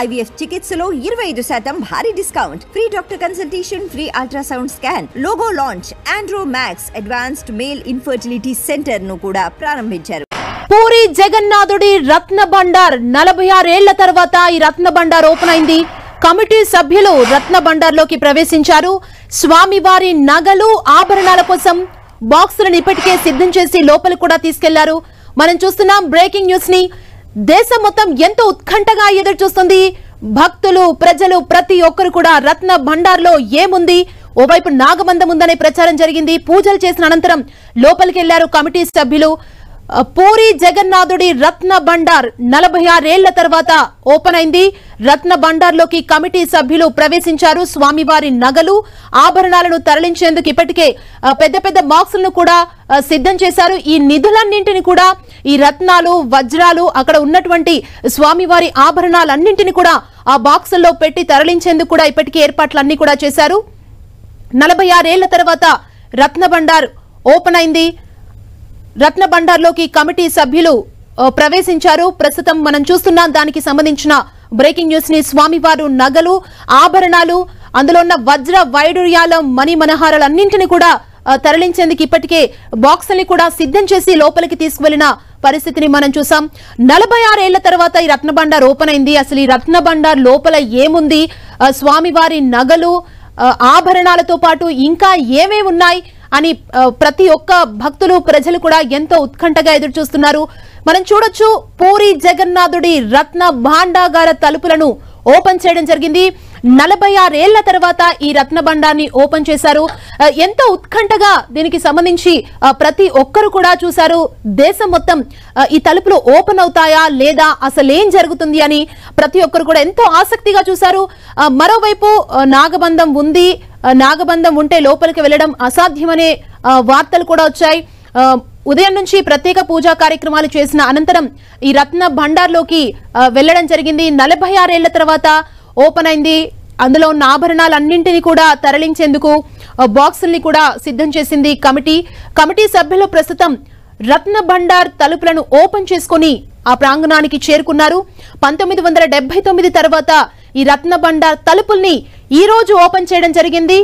IVF చికిత్సలో 25% భారీ discount, free doctor consultation, free ultrasound scan, logo launch, Andro max advanced male infertility centre ను కూడా ప్రారంభించారు. పూరి జగన్నాథుడి రత్న బండార్ 46 ఏళ్ల తర్వాత ఈ రత్న బండార్ ఓపెన్ అయింది. కమిటీ సభ్యులు రత్న బండార్లోకి ప్రవేశించారు. స్వామివారి నగలు, ఆభరణాల కోసం బాక్సులను ఇప్పటికే సిద్ధం చేసి లోపలికి కూడా తీసుకెళ్లారు. మనం చూస్తున్నాం బ్రేకింగ్ న్యూస్ ని. దేశం మొత్తం ఎంతో ఉత్కంఠగా ఎదురు చూస్తుంది. భక్తులు, ప్రజలు ప్రతి ఒక్కరు కూడా రత్న భండార్లో ఏముంది, ఓవైపు నాగబంధం ఉందనే ప్రచారం జరిగింది. పూజలు చేసిన అనంతరం లోపలికి వెళ్లారు కమిటీ సభ్యులు. పూరి జగన్నాథుడి రత్న బండార్ 46 ఏళ్ల తర్వాత ఓపెన్ అయింది. రత్న బండార్లోకి కమిటీ సభ్యులు ప్రవేశించారు. స్వామివారి నగలు, ఆభరణాలను తరలించేందుకు ఇప్పటికే పెద్ద పెద్ద బాక్సులను కూడా సిద్ధం చేశారు. ఈ నిధులన్నింటినీ కూడా, ఈ రత్నాలు, వజ్రాలు, అక్కడ ఉన్నటువంటి స్వామివారి ఆభరణాలన్నింటినీ కూడా ఆ బాక్సుల్లో పెట్టి తరలించేందుకు కూడా ఇప్పటికే ఏర్పాట్లన్నీ కూడా చేశారు. 46 ఏళ్ల తర్వాత రత్న బండార్ ఓపెన్ అయింది. రత్న బండార్లోకి కమిటీ సభ్యులు ప్రవేశించారు. ప్రస్తుతం మనం చూస్తున్నాం దానికి సంబంధించిన బ్రేకింగ్ న్యూస్ ని. స్వామివారు నగలు, ఆభరణాలు, అందులో ఉన్న వజ్ర వైడూర్యాల మణి మనహారాలన్నింటినీ కూడా తరలించేందుకు ఇప్పటికే బాక్సుల్ని కూడా సిద్ధం చేసి లోపలికి తీసుకువెళ్లిన పరిస్థితిని మనం చూసాం. 46 ఏళ్ల తర్వాత ఈ రత్న బండార్ ఓపెన్ అయింది. అసలు ఈ రత్న బండార్ లోపల ఏముంది, స్వామివారి నగలు, ఆభరణాలతో పాటు ఇంకా ఏమేమి ఉన్నాయి అని ప్రతి ఒక్క భక్తులు, ప్రజలు కూడా ఎంతో ఉత్కంఠగా ఎదురు చూస్తున్నారు. మనం చూడొచ్చు, పూరి జగన్నాథుడి రత్న భాండాగార తలుపులను ఓపెన్ చేయడం జరిగింది. 46 ఏళ్ల తర్వాత ఈ రత్న బండార్ని ఓపెన్ చేశారు. ఎంతో ఉత్కంఠగా దీనికి సంబంధించి ప్రతి ఒక్కరు కూడా చూశారు. దేశం మొత్తం ఈ తలుపులు ఓపెన్ అవుతాయా లేదా, అసలు ఏం జరుగుతుంది అని ప్రతి ఒక్కరు కూడా ఎంతో ఆసక్తిగా చూశారు. మరోవైపు నాగబంధం ఉంది, నాగబంధం ఉంటే లోపలికి వెళ్లడం అసాధ్యమనే వార్తలు కూడా వచ్చాయి. ఉదయం నుంచి ప్రత్యేక పూజా కార్యక్రమాలు చేసిన అనంతరం ఈ రత్న భండార్లోకి వెళ్లడం జరిగింది. 46 ఏళ్ల తర్వాత ఓపెన్ అయింది. అందులో ఉన్న ఆభరణాలన్నింటినీ కూడా తరలించేందుకు బాక్సుల్ని కూడా సిద్ధం చేసింది కమిటీ సభ్యులు. ప్రస్తుతం రత్న భండార్ తలుపులను ఓపెన్ చేసుకుని ఆ ప్రాంగణానికి చేరుకున్నారు. 1979 తర్వాత ఈ రత్న భండార్ తలుపుల్ని ఈ రోజు ఓపెన్ చేయడం జరిగింది.